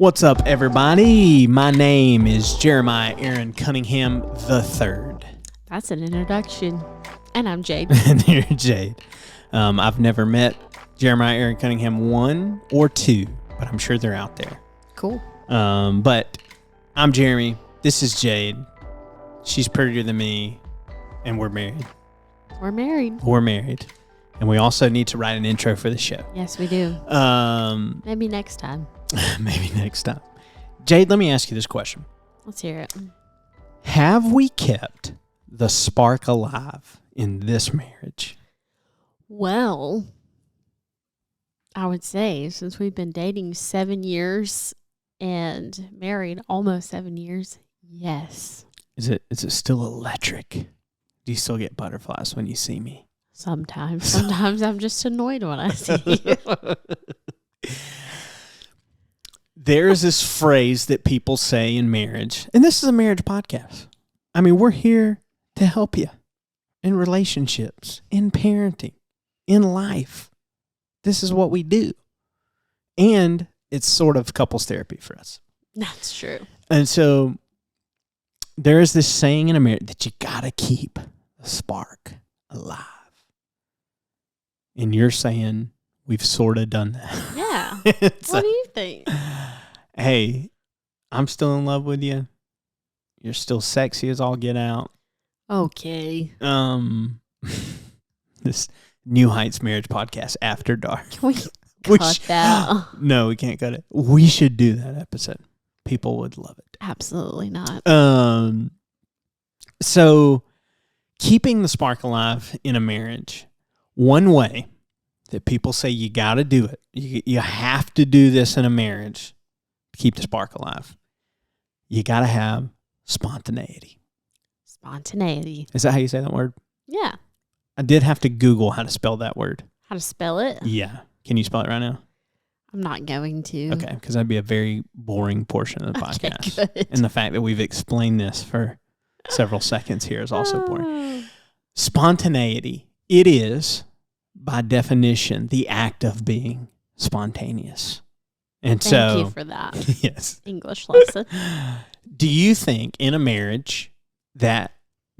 What's up, everybody? My name is Jeremiah Aaron Cunningham III. That's an introduction. And I'm Jade. And you're Jade. I've never met Jeremiah Aaron Cunningham 1 or 2, but I'm sure they're out there. Cool. But I'm Jeremy. This is Jade. She's prettier than me, and we're married. We're married. We're married. And we also need to write an intro for the show. Yes, we do. Maybe next time. Maybe next time. Jade, let me ask you this question. Let's hear it. Have we kept the spark alive in this marriage? Well, I would say since we've been dating 7 years and married almost 7 years, yes. Is it still electric? Do you still get butterflies when you see me? Sometimes. Sometimes I'm just annoyed when I see you. There's this phrase that people say in marriage, and this is a marriage podcast. I mean, we're here to help you in relationships, in parenting, in life. This is what we do. And it's sort of couples therapy for us. That's true. And so there is this saying in a marriage that you got to keep the spark alive. And you're saying we've sort of done that. Yeah. So, what do you think? Hey, I'm still in love with you. You're still sexy as all get out. Okay. This New Heights Marriage Podcast After Dark. Can we cut that? No, we can't cut it. We should do that episode. People would love it. Absolutely not. So keeping the spark alive in a marriage, one way that people say you got to do it, you have to do this in a marriage to keep the spark alive. You got to have spontaneity. Spontaneity. Is that how you say that word? Yeah. I did have to Google how to spell that word. How to spell it? Yeah. Can you spell it right now? I'm not going to. Okay, because that'd be a very boring portion of the podcast. Okay, good. And the fact that we've explained this for several seconds here is also boring. Spontaneity. It is, by definition, the act of being spontaneous. And Thank you for that. Yes. English lesson. Do you think in a marriage that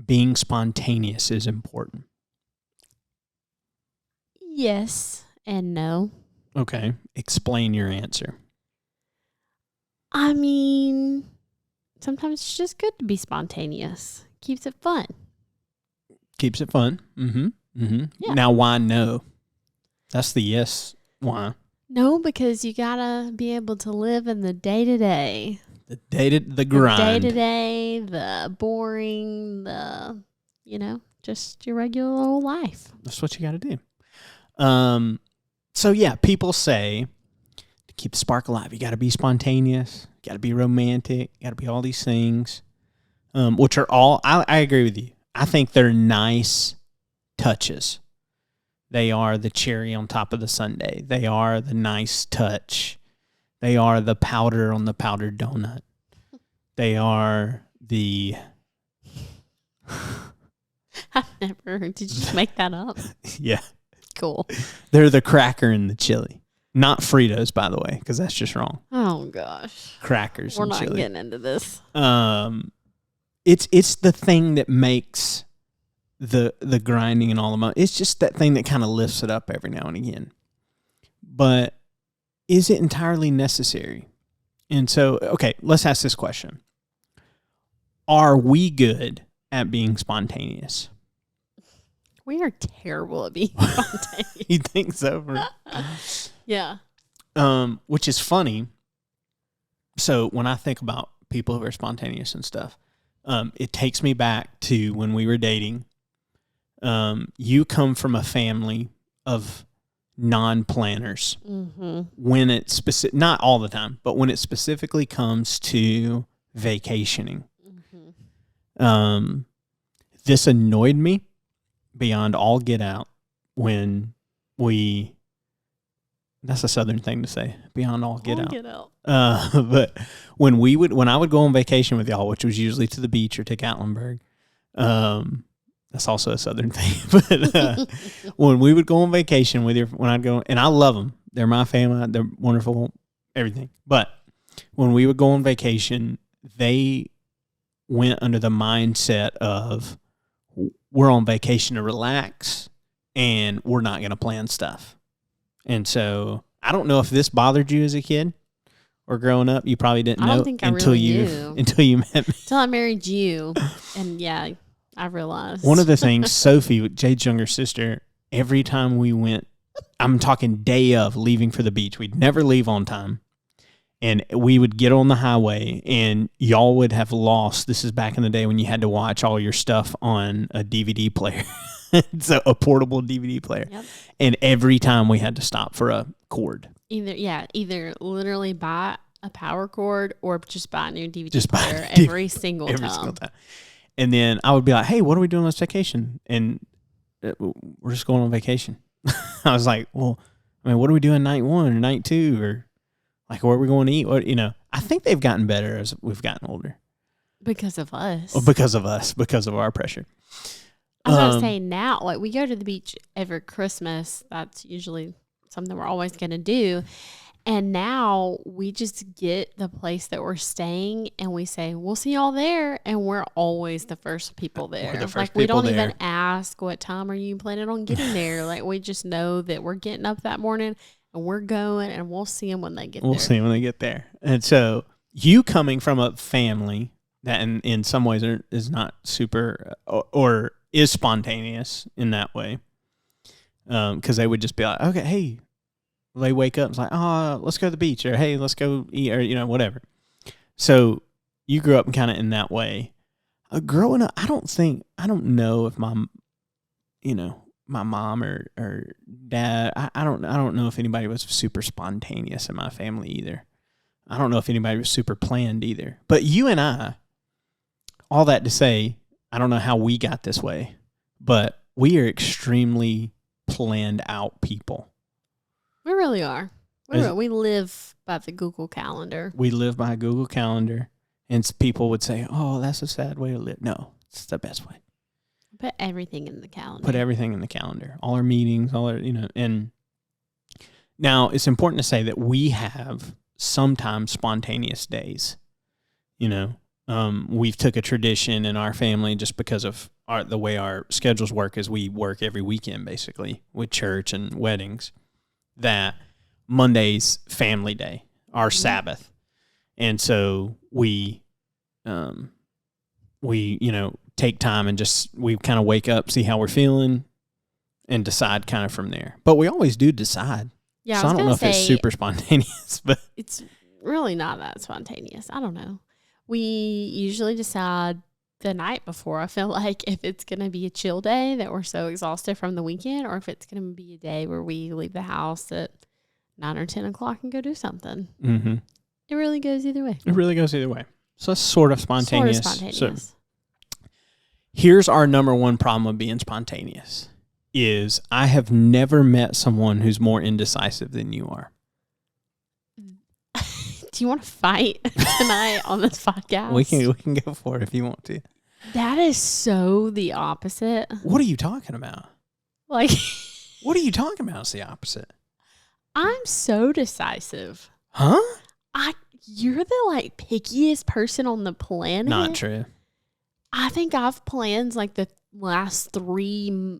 being spontaneous is important? Yes and no. Okay. Explain your answer. I mean, sometimes it's just good to be spontaneous. Keeps it fun. Keeps it fun. Mm-hmm. Mm-hmm. Yeah. Now, why no? That's the yes. Why? No, because you gotta be able to live in the day-to-day. The grind. The day-to-day, the boring, just your regular old life. That's what you got to do. So yeah, people say to keep the spark alive, you got to be spontaneous, you got to be romantic, you got to be all these things, which are all, I agree with you. I think they're nice touches. They are the cherry on top of the sundae. They are the nice touch. They are the powder on the powdered donut. They are the... I've never heard. Did you just make that up? Yeah. Cool. They're the cracker in the chili. Not Fritos, by the way, because that's just wrong. Oh, gosh. Crackers We're and not chili. getting into this. It's the thing that makes the grinding and all the money. It's just that thing that kind of lifts it up every now and again. But is it entirely necessary? And so, okay, let's ask this question. Are we good at being spontaneous? We are terrible at being spontaneous. You think so? Yeah. Which is funny. So when I think about people who are spontaneous and stuff, it takes me back to when we were dating. You come from a family of non-planners. Mm-hmm. When it's not all the time, but when it specifically comes to vacationing. Mm-hmm. This annoyed me beyond all get out when that's a Southern thing to say, beyond all get out. But when I would go on vacation with y'all, which was usually to the beach or to Gatlinburg, that's also a Southern thing. But when we would go on vacation with you, when I'd go, and I love them, they're my family, they're wonderful, everything. But when we would go on vacation, they went under the mindset of we're on vacation to relax and we're not going to plan stuff. And so I don't know if this bothered you as a kid or growing up. You probably didn't know until you met me. Until I married you. And yeah, I realized. One of the things, Sophie, Jade's younger sister, every time we went, I'm talking day of leaving for the beach, we'd never leave on time. And we would get on the highway and y'all would have lost. This is back in the day when you had to watch all your stuff on a DVD player. So a portable DVD player. Yep. And every time we had to stop for a cord. Either literally buy a power cord or just buy a new DVD player every single time. And then I would be like, hey, what are we doing on this vacation? And we're just going on vacation. I was like, well, I mean, what are we doing night 1 or night 2 or like where are we going to eat? What, I think they've gotten better as we've gotten older. Because of us. Because of our pressure. I was going to say now, like we go to the beach every Christmas. That's usually something we're always going to do. And now we just get the place that we're staying and we say, we'll see y'all there. And we're always the first people there. We don't even ask, what time are you planning on getting there? Like we just know that we're getting up that morning and we're going and we'll see them when they get there. We'll see them when they get there. And so you coming from a family that in some ways is not super or is spontaneous in that way. Because they would just be like, okay, hey, they wake up and it's like, oh, let's go to the beach or hey, let's go eat or, whatever. So you grew up kind of in that way. Growing up, I don't know if my mom or dad, I don't know if anybody was super spontaneous in my family either. I don't know if anybody was super planned either. But you and I, all that to say, I don't know how we got this way, but we are extremely planned out people. We really are. We live by the Google Calendar. We live by a Google Calendar, and people would say, oh, that's a sad way to live. No, it's the best way. Put everything in the calendar. All our meetings, all our, and now it's important to say that we have sometimes spontaneous days. We've took a tradition in our family just because of the way our schedules work is we work every weekend basically with church and weddings. That Monday's family day, our Sabbath. And so we take time and we kind of wake up, see how we're feeling and decide kind of from there. But we always do decide. Yeah. So I don't know if it's super spontaneous, but it's really not that spontaneous. I don't know. We usually decide the night before. I feel like if it's going to be a chill day that we're so exhausted from the weekend, or if it's going to be a day where we leave the house at 9 or 10 o'clock and go do something. Mm-hmm. It really goes either way. So it's sort of spontaneous. So here's our number one problem of being spontaneous is I have never met someone who's more indecisive than you are. Do you want to fight tonight on this podcast? We can go for it if you want to. That is so the opposite. What are you talking about? Like, what are you talking about? It's the opposite. I'm so decisive. Huh? You're the pickiest person on the planet. Not true. I think I've planned the last 3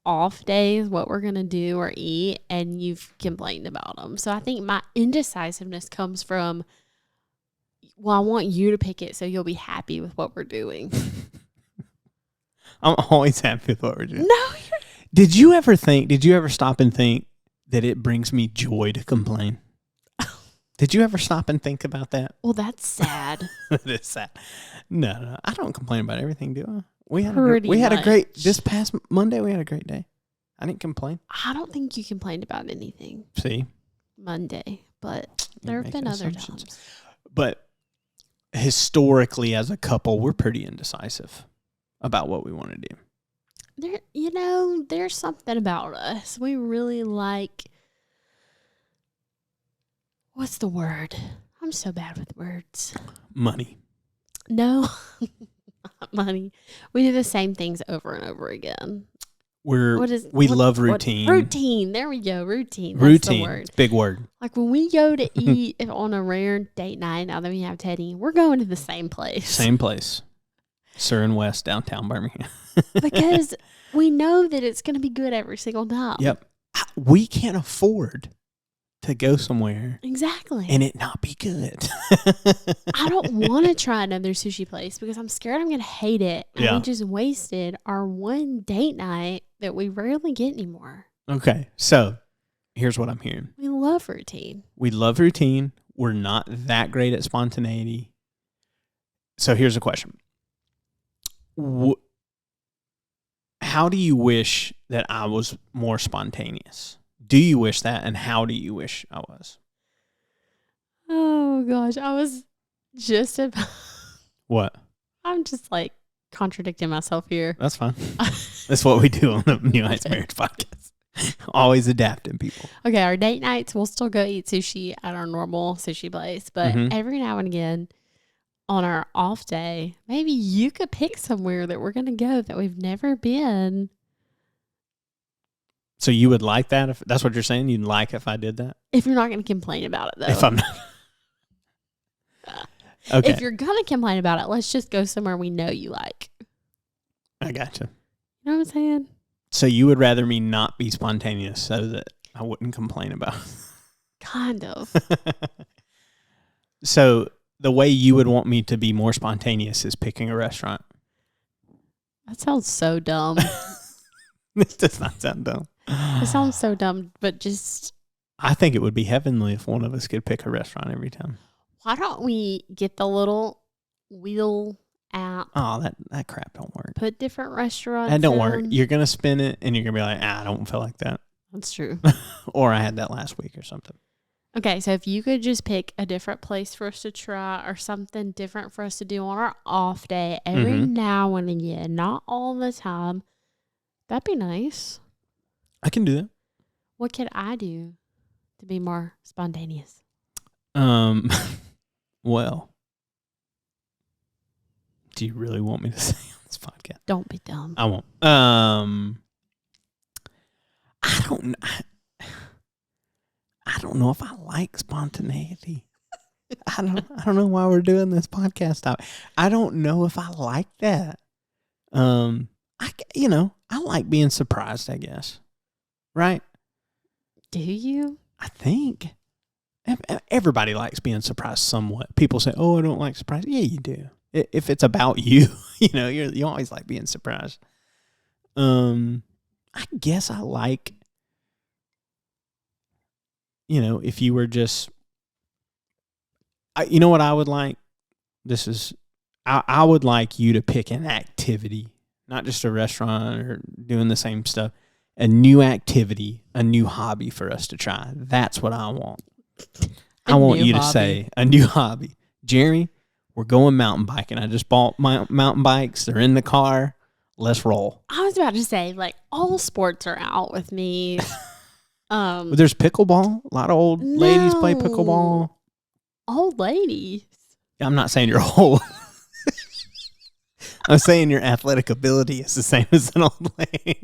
off days what we're going to do or eat, and you've complained about them. So I think my indecisiveness comes from, well, I want you to pick it so you'll be happy with what we're doing. I'm always happy with what we're doing. No. Did you ever stop and think that it brings me joy to complain? Did you ever stop and think about that? Well, that's sad. It is sad. No, I don't complain about everything, do I? We had a great, this past Monday, we had a great day. I didn't complain. I don't think you complained about anything. See? Monday, but there have been other times. But historically, as a couple, we're pretty indecisive about what we want to do. There's something about us. We really like, what's the word? I'm so bad with words. Money. No, not money. We do the same things over and over again. we love routine. Routine. There we go. Routine. That's the word. It's a big word. Like when we go to eat on a rare date night, now that we have Teddy, we're going to the same place. Same place. Sir and West, downtown Birmingham. Because we know that it's going to be good every single time. Yep. We can't afford to go somewhere. Exactly. And it not be good. I don't want to try another sushi place because I'm scared I'm going to hate it. And we just wasted our one date night that we rarely get anymore. Okay. So here's what I'm hearing. We love routine. We love routine. We're not that great at spontaneity. So here's a question. How do you wish that I was more spontaneous? Do you wish that? And how do you wish I was? Oh, gosh. I was just about... What? I'm just like contradicting myself here. That's fine. That's what we do on the New Heights Marriage Podcast. Always adapting people. Okay, our date nights, we'll still go eat sushi at our normal sushi place. But every now and again, on our off day, maybe you could pick somewhere that we're going to go that we've never been. So you would like that? If that's what you're saying? You'd like if I did that? If you're not going to complain about it, though. If I'm not. Okay. If you're going to complain about it, let's just go somewhere we know you like. I gotcha. You know what I'm saying? So you would rather me not be spontaneous so that I wouldn't complain about it? Kind of. So the way you would want me to be more spontaneous is picking a restaurant. That sounds so dumb. It does not sound dumb. It sounds so dumb, but just... I think it would be heavenly if one of us could pick a restaurant every time. Why don't we get the little wheel app? Oh, that crap don't work. Put different restaurants That don't in. work. You're going to spin it and you're going to be like, I don't feel like that. That's true. Or I had that last week or something. Okay, so if you could just pick a different place for us to try or something different for us to do on our off day every now and again, not all the time, that'd be nice. I can do that. What could I do to be more spontaneous? Well, do you really want me to say on this podcast? Don't be dumb. I won't. I don't know if I like spontaneity. I don't know why we're doing this podcast. I don't know if I like that. I like being surprised, I guess. Right? Do you? I think. Everybody likes being surprised somewhat. People say, "Oh, I don't like surprise." Yeah, you do. If it's about you, you always like being surprised. I guess I like, if you were just, you know what I would like? I would like you to pick an activity, not just a restaurant or doing the same stuff. A new activity, a new hobby for us to try. That's what I want. I want you to say a new hobby. Jeremy, we're going mountain biking. I just bought my mountain bikes. They're in the car. Let's roll. I was about to say, like, all sports are out with me. There's pickleball. A lot of old ladies play pickleball. Old ladies? I'm not saying you're old. I'm saying your athletic ability is the same as an old lady.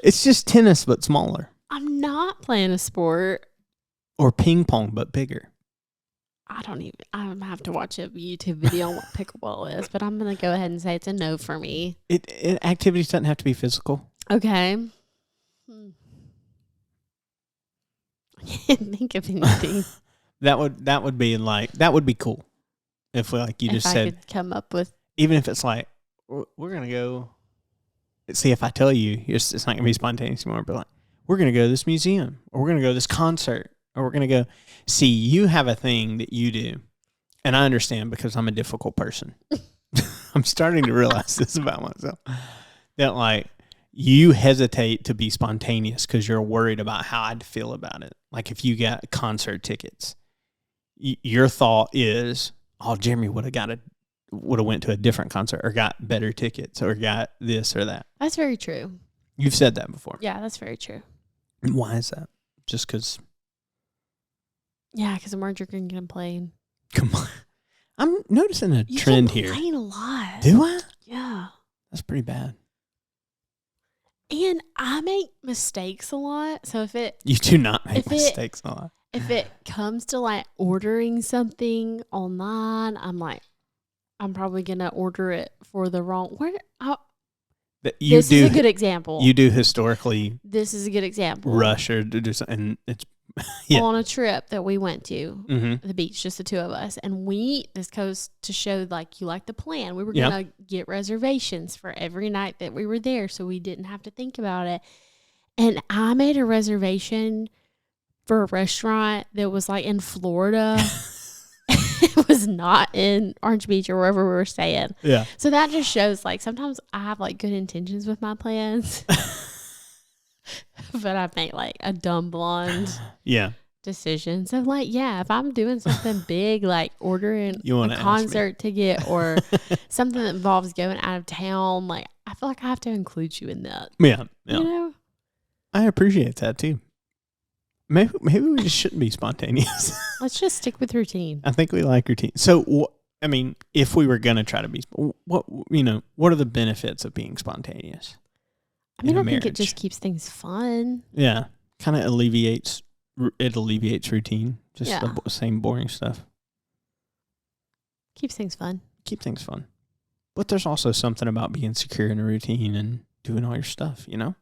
It's just tennis, but smaller. I'm not playing a sport. Or ping pong, but bigger. I don't have to watch a YouTube video on what pickleball is, but I'm going to go ahead and say it's a no for me. Activities doesn't have to be physical. Okay. I can't think of anything. that would be cool. If I could come up with, even if it's like, we're going to go, see, if I tell you, it's not going to be spontaneous anymore, but like, we're going to go to this museum, or we're going to go to this concert, or we're going to go, see, you have a thing that you do, and I understand because I'm a difficult person. I'm starting to realize this about myself, that like, you hesitate to be spontaneous because you're worried about how I'd feel about it. Like if you got concert tickets, your thought is, oh, Jeremy would have went to a different concert or got better tickets or got this or that. That's very true. You've said that before. Yeah, that's very true. And why is that? Just because? Yeah, because I'm more drinking and complain. Come on. I'm noticing a trend here. You complain a lot. Do I? Yeah. That's pretty bad. And I make mistakes a lot. So You do not make mistakes a lot. If it comes to like ordering something online, I'm like, I'm probably going to order it for the wrong. This is a good example. You do historically. This is a good example. Rush or do something. And it's on a trip that we went to the beach, just the two of us. And this goes to show like you like the plan. We were going to get reservations for every night that we were there so we didn't have to think about it. And I made a reservation for a restaurant that was like in Florida. It was not in Orange Beach or wherever we were staying. Yeah. So that just shows like sometimes I have like good intentions with my plans. But I make like a dumb blonde decision. So like, if I'm doing something big, like ordering a concert ticket or something that involves going out of town, like I feel like I have to include you in that. Yeah. You know? I appreciate that too. Maybe we just shouldn't be spontaneous. Let's just stick with routine. I think we like routine. So, I mean, if we were going to try to be, what are the benefits of being spontaneous? I mean, I think it just keeps things fun. Yeah. Kind of alleviates routine. Just the same boring stuff. Keeps things fun. But there's also something about being secure in a routine and doing all your stuff, you know?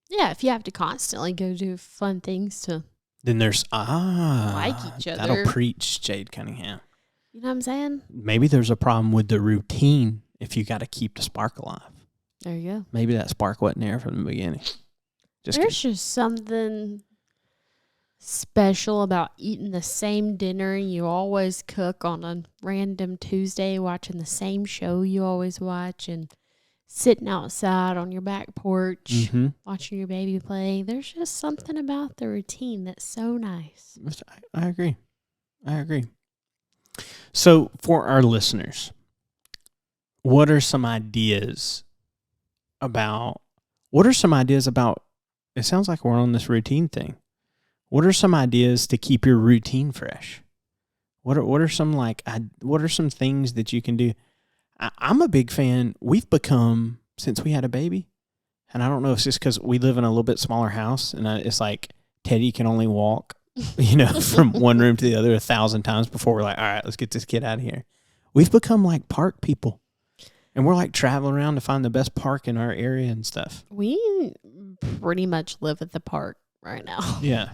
Yeah, if you have to constantly go do fun things to then there's like each other. That'll preach, Jade Cunningham. You know what I'm saying? Maybe there's a problem with the routine if you got to keep the spark alive. There you go. Maybe that spark wasn't there from the beginning. There's just something special about eating the same dinner you always cook on a random Tuesday, watching the same show you always watch, and sitting outside on your back porch, watching your baby play. There's just something about the routine that's so nice. I agree. So for our listeners, what are some ideas about, it sounds like we're on this routine thing. What are some ideas to keep your routine fresh? What are some things that you can do? I'm a big fan. We've become, since we had a baby, and I don't know if it's just because we live in a little bit smaller house, and it's like Teddy can only walk, from one room to the other 1,000 times before we're like, all right, let's get this kid out of here. We've become like park people, and we're like traveling around to find the best park in our area and stuff. We pretty much live at the park right now. Yeah.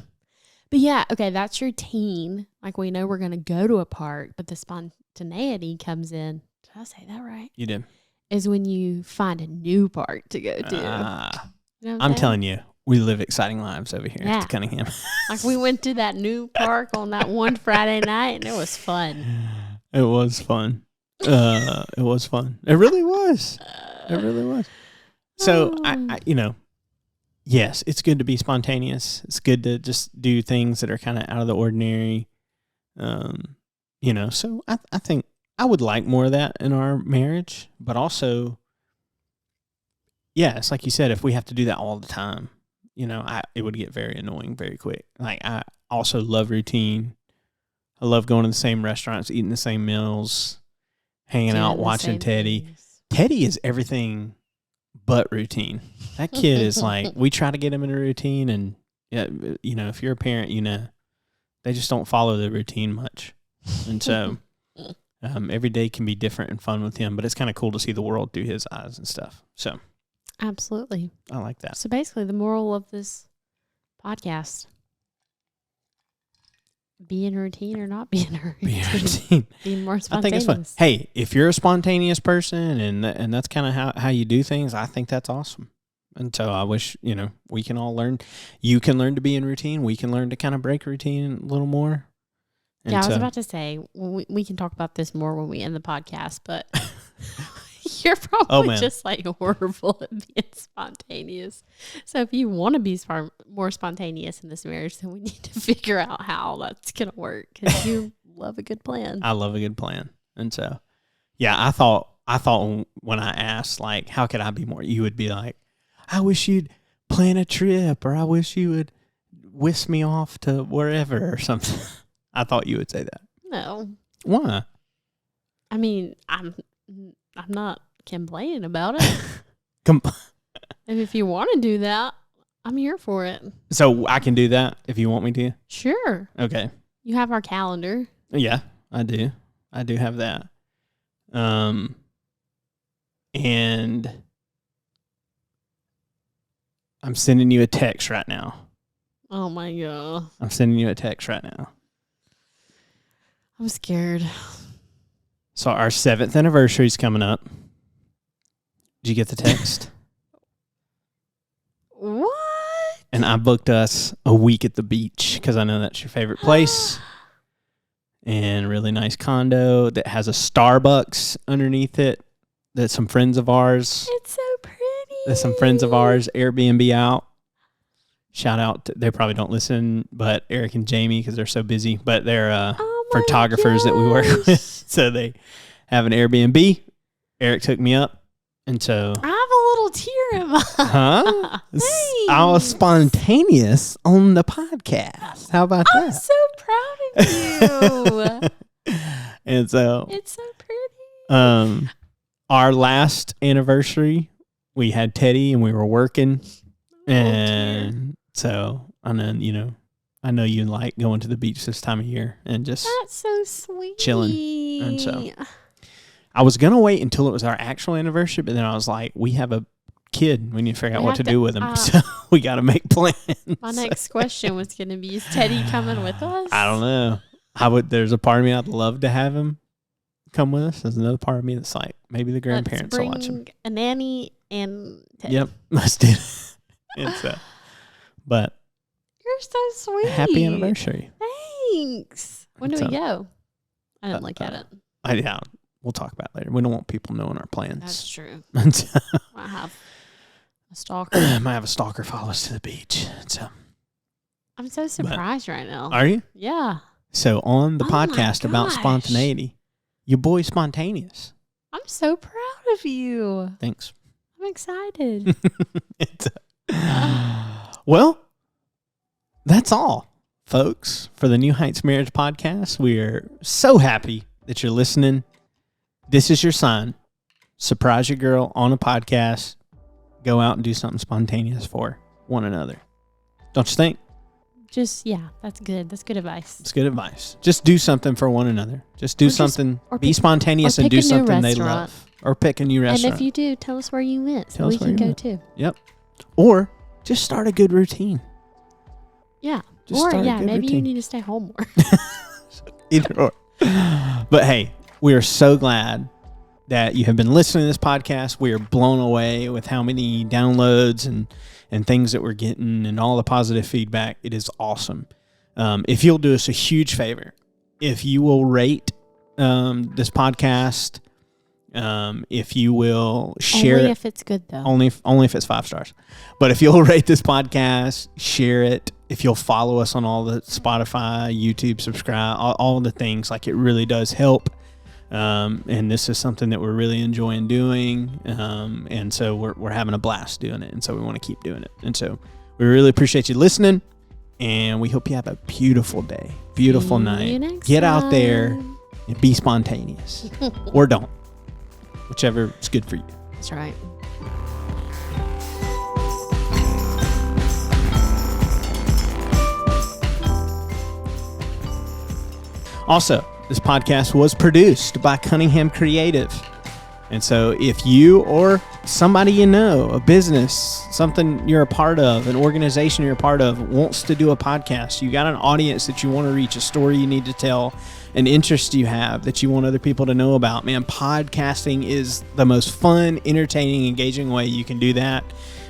But yeah, okay, that's routine. Like we know we're going to go to a park, but the spontaneity comes in. Did I say that right? You did. Is when you find a new park to go to. You know I'm telling you, we live exciting lives over here at Cunningham. Like we went to that new park on that one Friday night, and it was fun. It was fun. It was fun. It really was. So, I yes, it's good to be spontaneous. It's good to just do things that are kind of out of the ordinary. So I think I would like more of that in our marriage, but also, it's like you said, if we have to do that all the time, it would get very annoying very quick. Like I also love routine. I love going to the same restaurants, eating the same meals, hanging out, watching Teddy. Teddy is everything but routine. That kid is like, we try to get him in a routine, and if you're a parent, they just don't follow the routine much. And so every day can be different and fun with him, but it's kind of cool to see the world through his eyes and stuff. So absolutely. I like that. So basically the moral of this podcast, be in a routine or not be in a routine. Be more spontaneous. I think it's fun. Hey, if you're a spontaneous person and that's kind of how you do things, I think that's awesome. And so I wish, we can all learn. You can learn to be in routine. We can learn to kind of break routine a little more. And I was about to say, we can talk about this more when we end the podcast, but you're probably just like horrible at being spontaneous. So if you want to be more spontaneous in this marriage, then we need to figure out how that's going to work, because you love a good plan. I love a good plan. And so, I thought when I asked, like, how could I be more, you would be like, I wish you'd plan a trip, or I wish you would whisk me off to wherever or something. I thought you would say that. No. Why? I mean, I'm not complaining about it. And if you want to do that, I'm here for it. So I can do that if you want me to? Sure. Okay. You have our calendar. Yeah, I do. I do have that. And I'm sending you a text right now. Oh my God. I'm sending you a text right now. I'm scared. So our 7th anniversary is coming up. Did you get the text? What? And I booked us a week at the beach because I know that's your favorite place. And a really nice condo that has a Starbucks underneath it. That's some friends of ours. It's so pretty. That's some friends of ours Airbnb out. Shout out. They probably don't listen, but Eric and Jamie, because they're so busy. But they're photographers that we work with. So they have an Airbnb. Eric took me up. And so I have a little tear in my huh? I was spontaneous on the podcast. How about that? I'm so proud of you. And so it's so pretty. Our last anniversary, we had Teddy and we were working. And so I know you like going to the beach this time of year and just that's so sweet. Chilling. And so I was going to wait until it was our actual anniversary, but then I was like, we have a kid. We need to figure out what to do with him. So we got to make plans. My next question was going to be, is Teddy coming with us? I don't know. There's a part of me I'd love to have him come with us. There's another part of me that's like, maybe the grandparents will watch him. A nanny and Teddy. Yep. Let's do it. And so, but you're so sweet. Happy anniversary. Thanks. When do we go? I didn't look at it. Yeah. We'll talk about it later. We don't want people knowing our plans. That's true. So, I have a stalker. Might have a stalker follow us to the beach. So I'm so surprised right now. Are you? Yeah. So on the podcast about spontaneity, your boy's spontaneous. I'm so proud of you. Thanks. I'm excited. Well, that's all, folks, for the New Heights Marriage Podcast. We are so happy that you're listening. This is your sign. Surprise your girl on a podcast. Go out and do something spontaneous for one another. Don't you think? That's good. That's good advice. It's good advice. Just do something for one another. Just do something. Be spontaneous and do something they love. Or pick a new restaurant. And if you do, tell us where you went so we can go too. Yep. Or just start a good routine. Yeah. Maybe you need to stay home more. Either or. But hey, we are so glad that you have been listening to this podcast. We are blown away with how many downloads and things that we're getting and all the positive feedback. It is awesome. If you'll do us a huge favor, if you will rate this podcast, if you will share only if it's good though. Only if it's 5 stars. But if you'll rate this podcast, share it. If you'll follow us on all the Spotify, YouTube, subscribe, all the things, like it really does help. And this is something that we're really enjoying doing. And so we're having a blast doing it. And so we want to keep doing it. And so we really appreciate you listening. And we hope you have a beautiful day, beautiful night. Get out there and be spontaneous. Or don't. Whichever is good for you. That's right. Also, this podcast was produced by Cunningham Creative. And so if you or somebody you know, a business, something you're a part of, an organization you're a part of, wants to do a podcast, you got an audience that you want to reach, a story you need to tell, an interest you have that you want other people to know about, man, podcasting is the most fun, entertaining, engaging way you can do that.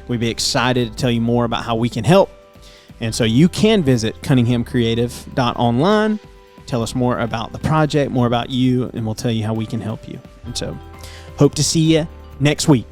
We'd be excited to tell you more about how we can help. And so you can visit cunninghamcreative.online. Tell us more about the project, more about you, and we'll tell you how we can help you. And so hope to see you next week.